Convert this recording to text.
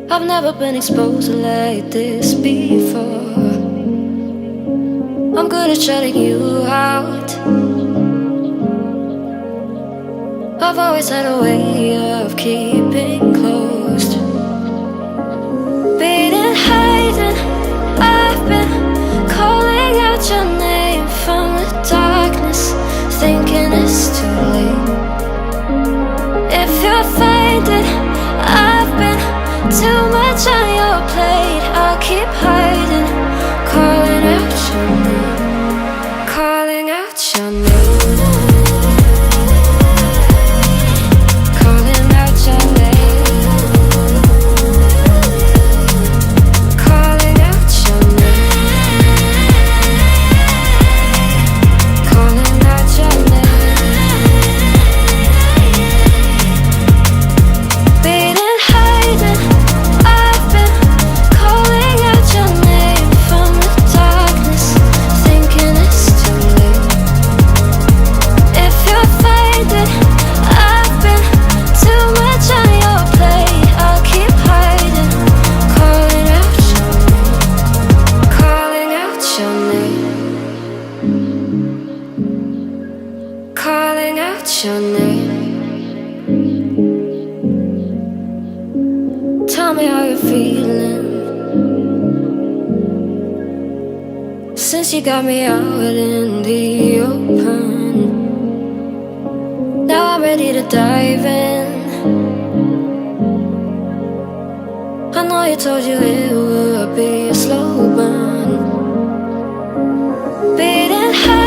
I've never been exposed like this before. I'm good at shutting you out. I've always had a way of keeping closed. Beating, hiding, I've been calling out your name from the darkness, thinking it's too late. If you'll find it, I've been too much on your plate. I'll keep hiding, calling out your name, calling out your name, calling out your name, calling out your name, calling out your name. Beating, hiding, I've been calling out your name from the darkness, thinking it's too late. If you'll find it, I've been too much on your plate. I'll keep hiding, calling out your name, calling out your name, calling out your name. Tell me how you're feeling since you got me out in the open. Now I'm ready to dive in. I know you told you it would be a slow burn. Beating high.